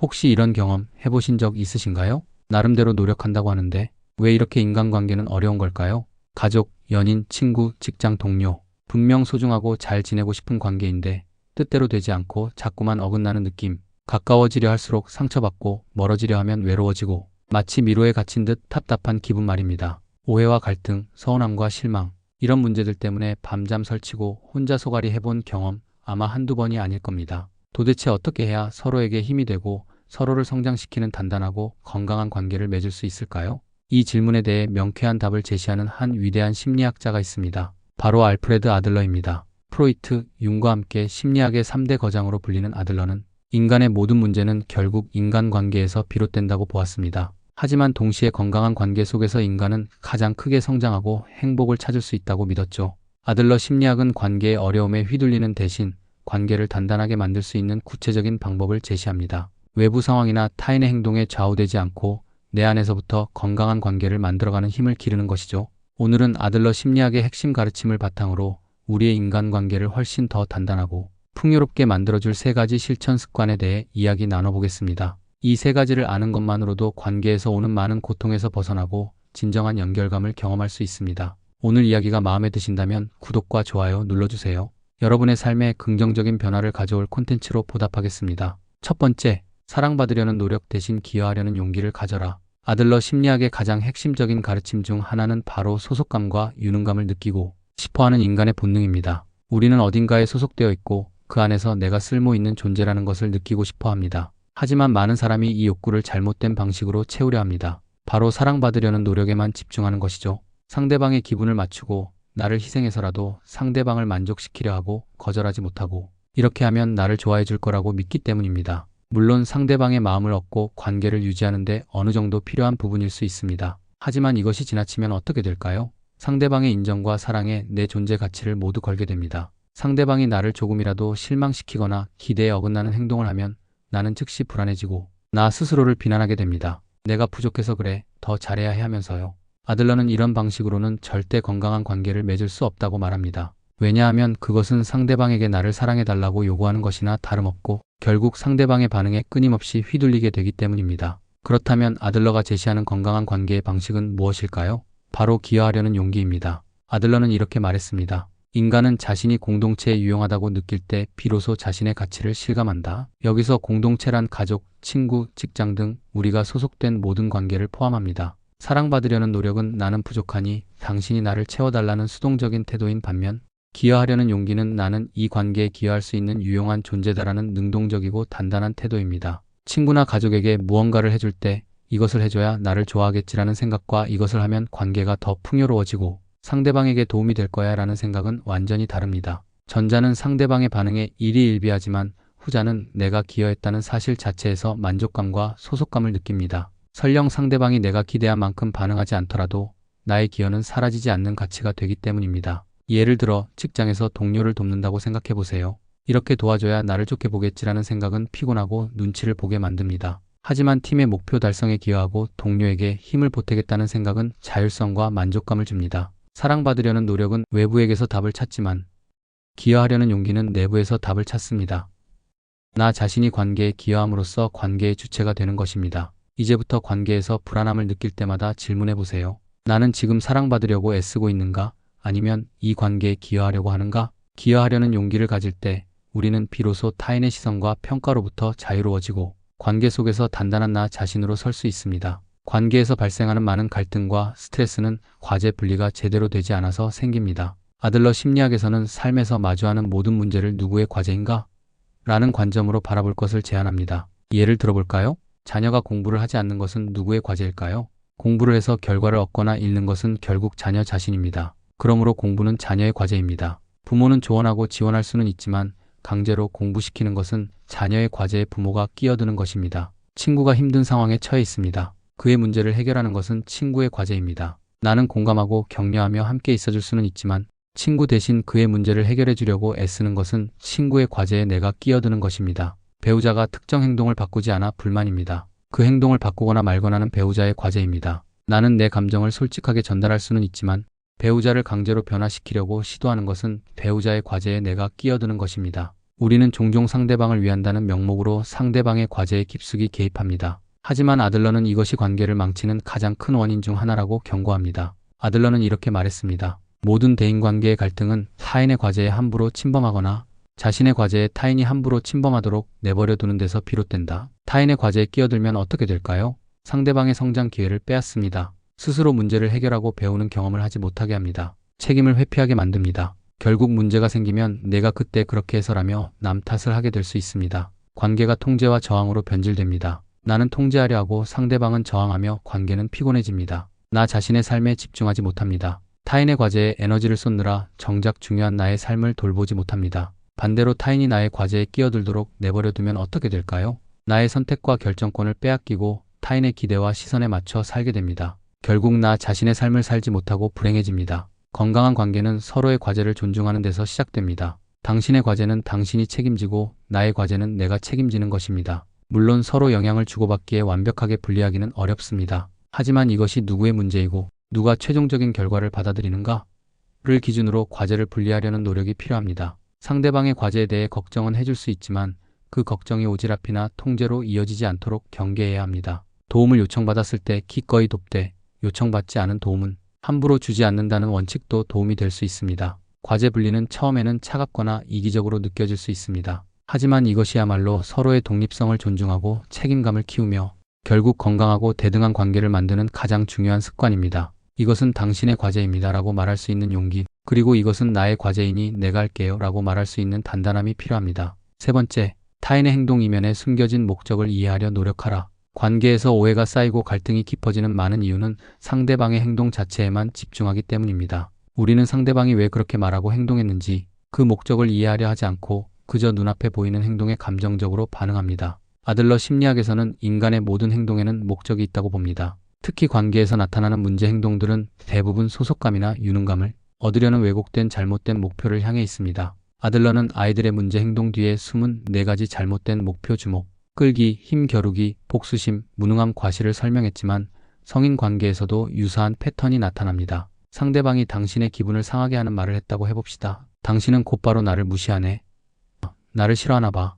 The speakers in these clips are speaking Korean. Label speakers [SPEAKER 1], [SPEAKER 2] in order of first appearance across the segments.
[SPEAKER 1] 혹시 이런 경험 해보신 적 있으신가요? 나름대로 노력한다고 하는데 왜 이렇게 인간관계는 어려운 걸까요? 가족, 연인, 친구, 직장 동료. 분명 소중하고 잘 지내고 싶은 관계인데 뜻대로 되지 않고 자꾸만 어긋나는 느낌. 가까워지려 할수록 상처받고 멀어지려 하면 외로워지고 마치 미로에 갇힌 듯 답답한 기분 말입니다. 오해와 갈등, 서운함과 실망. 이런 문제들 때문에 밤잠 설치고 혼자 소갈이 해본 경험 아마 한두 번이 아닐 겁니다. 도대체 어떻게 해야 서로에게 힘이 되고 서로를 성장시키는 단단하고 건강한 관계를 맺을 수 있을까요? 이 질문에 대해 명쾌한 답을 제시하는 한 위대한 심리학자가 있습니다. 바로 알프레드 아들러입니다. 프로이트, 융과 함께 심리학의 3대 거장으로 불리는 아들러는 인간의 모든 문제는 결국 인간관계에서 비롯된다고 보았습니다. 하지만 동시에 건강한 관계 속에서 인간은 가장 크게 성장하고 행복을 찾을 수 있다고 믿었죠. 아들러 심리학은 관계의 어려움에 휘둘리는 대신 관계를 단단하게 만들 수 있는 구체적인 방법을 제시합니다. 외부 상황이나 타인의 행동에 좌우되지 않고 내 안에서부터 건강한 관계를 만들어가는 힘을 기르는 것이죠. 오늘은 아들러 심리학의 핵심 가르침을 바탕으로 우리의 인간관계를 훨씬 더 단단하고 풍요롭게 만들어줄 3가지 실천 습관에 대해 이야기 나눠보겠습니다. 이 3가지를 아는 것만으로도 관계에서 오는 많은 고통에서 벗어나고 진정한 연결감을 경험할 수 있습니다. 오늘 이야기가 마음에 드신다면 구독과 좋아요 눌러주세요. 여러분의 삶에 긍정적인 변화를 가져올 콘텐츠로 보답하겠습니다. 첫 번째, 사랑받으려는 노력 대신 기여하려는 용기를 가져라. 아들러 심리학의 가장 핵심적인 가르침 중 하나는 바로 소속감과 유능감을 느끼고 싶어하는 인간의 본능입니다. 우리는 어딘가에 소속되어 있고 그 안에서 내가 쓸모 있는 존재라는 것을 느끼고 싶어 합니다. 하지만 많은 사람이 이 욕구를 잘못된 방식으로 채우려 합니다. 바로 사랑받으려는 노력에만 집중하는 것이죠. 상대방의 기분을 맞추고 나를 희생해서라도 상대방을 만족시키려 하고 거절하지 못하고 이렇게 하면 나를 좋아해 줄 거라고 믿기 때문입니다. 물론 상대방의 마음을 얻고 관계를 유지하는 데 어느 정도 필요한 부분일 수 있습니다. 하지만 이것이 지나치면 어떻게 될까요? 상대방의 인정과 사랑에 내 존재 가치를 모두 걸게 됩니다. 상대방이 나를 조금이라도 실망시키거나 기대에 어긋나는 행동을 하면 나는 즉시 불안해지고 나 스스로를 비난하게 됩니다. 내가 부족해서 그래, 더 잘해야 해 하면서요. 아들러는 이런 방식으로는 절대 건강한 관계를 맺을 수 없다고 말합니다. 왜냐하면 그것은 상대방에게 나를 사랑해달라고 요구하는 것이나 다름없고 결국 상대방의 반응에 끊임없이 휘둘리게 되기 때문입니다. 그렇다면 아들러가 제시하는 건강한 관계의 방식은 무엇일까요? 바로 기여하려는 용기입니다. 아들러는 이렇게 말했습니다. 인간은 자신이 공동체에 유용하다고 느낄 때 비로소 자신의 가치를 실감한다. 여기서 공동체란 가족, 친구, 직장 등 우리가 소속된 모든 관계를 포함합니다. 사랑받으려는 노력은 나는 부족하니 당신이 나를 채워달라는 수동적인 태도인 반면 기여하려는 용기는 나는 이 관계에 기여할 수 있는 유용한 존재다라는 능동적이고 단단한 태도입니다. 친구나 가족에게 무언가를 해줄 때 이것을 해줘야 나를 좋아하겠지라는 생각과 이것을 하면 관계가 더 풍요로워지고 상대방에게 도움이 될 거야 라는 생각은 완전히 다릅니다. 전자는 상대방의 반응에 일희일비하지만 후자는 내가 기여했다는 사실 자체에서 만족감과 소속감을 느낍니다. 설령 상대방이 내가 기대한 만큼 반응하지 않더라도 나의 기여는 사라지지 않는 가치가 되기 때문입니다. 예를 들어 직장에서 동료를 돕는다고 생각해 보세요. 이렇게 도와줘야 나를 좋게 보겠지라는 생각은 피곤하고 눈치를 보게 만듭니다. 하지만 팀의 목표 달성에 기여하고 동료에게 힘을 보태겠다는 생각은 자율성과 만족감을 줍니다. 사랑받으려는 노력은 외부에게서 답을 찾지만 기여하려는 용기는 내부에서 답을 찾습니다. 나 자신이 관계에 기여함으로써 관계의 주체가 되는 것입니다. 이제부터 관계에서 불안함을 느낄 때마다 질문해 보세요. 나는 지금 사랑받으려고 애쓰고 있는가? 아니면 이 관계에 기여하려고 하는가? 기여하려는 용기를 가질 때 우리는 비로소 타인의 시선과 평가로부터 자유로워지고 관계 속에서 단단한 나 자신으로 설 수 있습니다. 관계에서 발생하는 많은 갈등과 스트레스는 과제 분리가 제대로 되지 않아서 생깁니다. 아들러 심리학에서는 삶에서 마주하는 모든 문제를 누구의 과제인가? 라는 관점으로 바라볼 것을 제안합니다. 예를 들어볼까요? 자녀가 공부를 하지 않는 것은 누구의 과제일까요? 공부를 해서 결과를 얻거나 잃는 것은 결국 자녀 자신입니다. 그러므로 공부는 자녀의 과제입니다. 부모는 조언하고 지원할 수는 있지만 강제로 공부시키는 것은 자녀의 과제에 부모가 끼어드는 것입니다. 친구가 힘든 상황에 처해 있습니다. 그의 문제를 해결하는 것은 친구의 과제입니다. 나는 공감하고 격려하며 함께 있어줄 수는 있지만 친구 대신 그의 문제를 해결해 주려고 애쓰는 것은 친구의 과제에 내가 끼어드는 것입니다. 배우자가 특정 행동을 바꾸지 않아 불만입니다. 그 행동을 바꾸거나 말거나는 배우자의 과제입니다. 나는 내 감정을 솔직하게 전달할 수는 있지만 배우자를 강제로 변화시키려고 시도하는 것은 배우자의 과제에 내가 끼어드는 것입니다. 우리는 종종 상대방을 위한다는 명목으로 상대방의 과제에 깊숙이 개입합니다. 하지만 아들러는 이것이 관계를 망치는 가장 큰 원인 중 하나라고 경고합니다. 아들러는 이렇게 말했습니다. 모든 대인관계의 갈등은 타인의 과제에 함부로 침범하거나 자신의 과제에 타인이 함부로 침범하도록 내버려 두는 데서 비롯된다. 타인의 과제에 끼어들면 어떻게 될까요? 상대방의 성장 기회를 빼앗습니다. 스스로 문제를 해결하고 배우는 경험을 하지 못하게 합니다. 책임을 회피하게 만듭니다. 결국 문제가 생기면 내가 그때 그렇게 해서라며 남 탓을 하게 될 수 있습니다. 관계가 통제와 저항으로 변질됩니다. 나는 통제하려 하고 상대방은 저항하며 관계는 피곤해집니다. 나 자신의 삶에 집중하지 못합니다. 타인의 과제에 에너지를 쏟느라 정작 중요한 나의 삶을 돌보지 못합니다. 반대로 타인이 나의 과제에 끼어들도록 내버려두면 어떻게 될까요? 나의 선택과 결정권을 빼앗기고 타인의 기대와 시선에 맞춰 살게 됩니다. 결국 나 자신의 삶을 살지 못하고 불행해집니다. 건강한 관계는 서로의 과제를 존중하는 데서 시작됩니다. 당신의 과제는 당신이 책임지고 나의 과제는 내가 책임지는 것입니다. 물론 서로 영향을 주고받기에 완벽하게 분리하기는 어렵습니다. 하지만 이것이 누구의 문제이고 누가 최종적인 결과를 받아들이는가를 기준으로 과제를 분리하려는 노력이 필요합니다. 상대방의 과제에 대해 걱정은 해줄 수 있지만 그 걱정이 오지랖이나 통제로 이어지지 않도록 경계해야 합니다. 도움을 요청받았을 때 기꺼이 돕되 요청받지 않은 도움은 함부로 주지 않는다는 원칙도 도움이 될 수 있습니다. 과제 분리는 처음에는 차갑거나 이기적으로 느껴질 수 있습니다. 하지만 이것이야말로 서로의 독립성을 존중하고 책임감을 키우며 결국 건강하고 대등한 관계를 만드는 가장 중요한 습관입니다. 이것은 당신의 과제입니다 라고 말할 수 있는 용기, 그리고 이것은 나의 과제이니 내가 할게요 라고 말할 수 있는 단단함이 필요합니다. 세 번째, 타인의 행동 이면에 숨겨진 목적을 이해하려 노력하라. 관계에서 오해가 쌓이고 갈등이 깊어지는 많은 이유는 상대방의 행동 자체에만 집중하기 때문입니다. 우리는 상대방이 왜 그렇게 말하고 행동했는지 그 목적을 이해하려 하지 않고 그저 눈앞에 보이는 행동에 감정적으로 반응합니다. 아들러 심리학에서는 인간의 모든 행동에는 목적이 있다고 봅니다. 특히 관계에서 나타나는 문제 행동들은 대부분 소속감이나 유능감을 얻으려는 왜곡된 잘못된 목표를 향해 있습니다. 아들러는 아이들의 문제 행동 뒤에 숨은 4가지 잘못된 목표 주목, 끌기, 힘겨루기, 복수심, 무능함, 과시를 설명했지만 성인 관계에서도 유사한 패턴이 나타납니다. 상대방이 당신의 기분을 상하게 하는 말을 했다고 해봅시다. 당신은 곧바로 나를 무시하네. 나를 싫어하나 봐.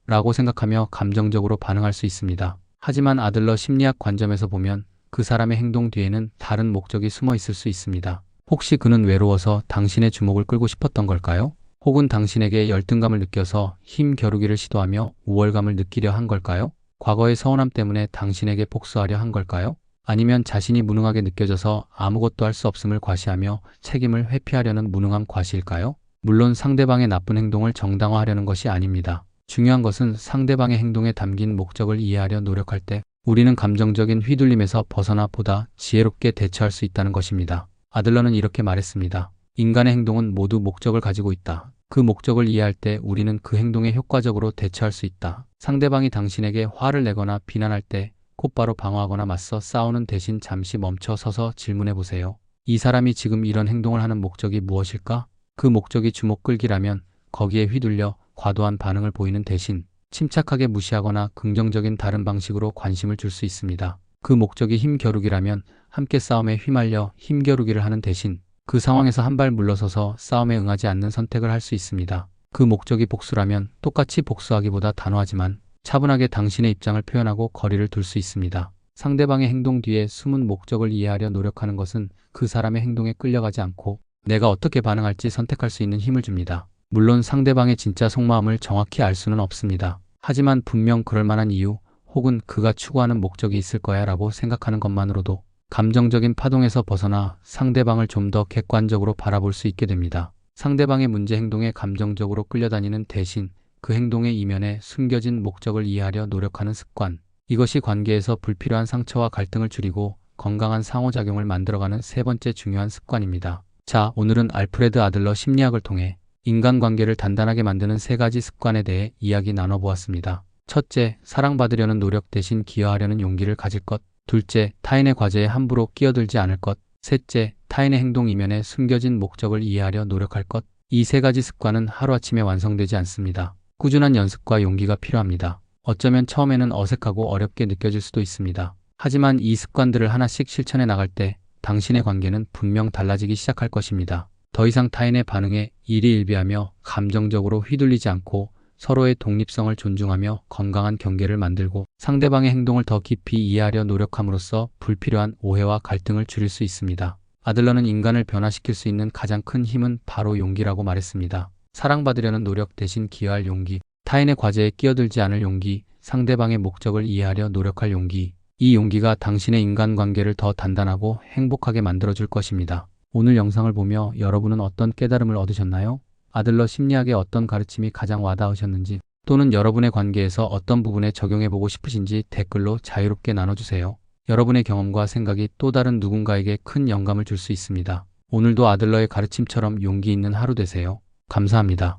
[SPEAKER 1] 라고 생각하며 감정적으로 반응할 수 있습니다. 하지만 아들러 심리학 관점에서 보면 그 사람의 행동 뒤에는 다른 목적이 숨어 있을 수 있습니다. 혹시 그는 외로워서 당신의 주목을 끌고 싶었던 걸까요? 혹은 당신에게 열등감을 느껴서 힘겨루기를 시도하며 우월감을 느끼려 한 걸까요? 과거의 서운함 때문에 당신에게 복수하려 한 걸까요? 아니면 자신이 무능하게 느껴져서 아무것도 할 수 없음을 과시하며 책임을 회피하려는 무능함 과시일까요? 물론 상대방의 나쁜 행동을 정당화하려는 것이 아닙니다. 중요한 것은 상대방의 행동에 담긴 목적을 이해하려 노력할 때 우리는 감정적인 휘둘림에서 벗어나 보다 지혜롭게 대처할 수 있다는 것입니다. 아들러는 이렇게 말했습니다. 인간의 행동은 모두 목적을 가지고 있다. 그 목적을 이해할 때 우리는 그 행동에 효과적으로 대처할 수 있다. 상대방이 당신에게 화를 내거나 비난할 때 곧바로 방어하거나 맞서 싸우는 대신 잠시 멈춰 서서 질문해 보세요. 이 사람이 지금 이런 행동을 하는 목적이 무엇일까? 그 목적이 주목 끌기라면 거기에 휘둘려 과도한 반응을 보이는 대신 침착하게 무시하거나 긍정적인 다른 방식으로 관심을 줄 수 있습니다. 그 목적이 힘겨루기라면 함께 싸움에 휘말려 힘겨루기를 하는 대신 그 상황에서 한 발 물러서서 싸움에 응하지 않는 선택을 할 수 있습니다. 그 목적이 복수라면 똑같이 복수하기보다 단호하지만 차분하게 당신의 입장을 표현하고 거리를 둘 수 있습니다. 상대방의 행동 뒤에 숨은 목적을 이해하려 노력하는 것은 그 사람의 행동에 끌려가지 않고 내가 어떻게 반응할지 선택할 수 있는 힘을 줍니다. 물론 상대방의 진짜 속마음을 정확히 알 수는 없습니다. 하지만 분명 그럴 만한 이유 혹은 그가 추구하는 목적이 있을 거야 라고 생각하는 것만으로도 감정적인 파동에서 벗어나 상대방을 좀 더 객관적으로 바라볼 수 있게 됩니다. 상대방의 문제 행동에 감정적으로 끌려다니는 대신 그 행동의 이면에 숨겨진 목적을 이해하려 노력하는 습관. 이것이 관계에서 불필요한 상처와 갈등을 줄이고 건강한 상호작용을 만들어가는 세 번째 중요한 습관입니다. 자, 오늘은 알프레드 아들러 심리학을 통해 인간관계를 단단하게 만드는 3가지 습관에 대해 이야기 나눠보았습니다. 첫째, 사랑받으려는 노력 대신 기여하려는 용기를 가질 것. 둘째, 타인의 과제에 함부로 끼어들지 않을 것. 셋째, 타인의 행동 이면에 숨겨진 목적을 이해하려 노력할 것. 이 3가지 습관은 하루아침에 완성되지 않습니다. 꾸준한 연습과 용기가 필요합니다. 어쩌면 처음에는 어색하고 어렵게 느껴질 수도 있습니다. 하지만 이 습관들을 하나씩 실천해 나갈 때 당신의 관계는 분명 달라지기 시작할 것입니다. 더 이상 타인의 반응에 일희일비하며 감정적으로 휘둘리지 않고 서로의 독립성을 존중하며 건강한 경계를 만들고 상대방의 행동을 더 깊이 이해하려 노력함으로써 불필요한 오해와 갈등을 줄일 수 있습니다. 아들러는 인간을 변화시킬 수 있는 가장 큰 힘은 바로 용기라고 말했습니다. 사랑받으려는 노력 대신 기여할 용기, 타인의 과제에 끼어들지 않을 용기, 상대방의 목적을 이해하려 노력할 용기. 이 용기가 당신의 인간관계를 더 단단하고 행복하게 만들어줄 것입니다. 오늘 영상을 보며 여러분은 어떤 깨달음을 얻으셨나요? 아들러 심리학의 어떤 가르침이 가장 와닿으셨는지, 또는 여러분의 관계에서 어떤 부분에 적용해보고 싶으신지 댓글로 자유롭게 나눠주세요. 여러분의 경험과 생각이 또 다른 누군가에게 큰 영감을 줄 수 있습니다. 오늘도 아들러의 가르침처럼 용기 있는 하루 되세요. 감사합니다.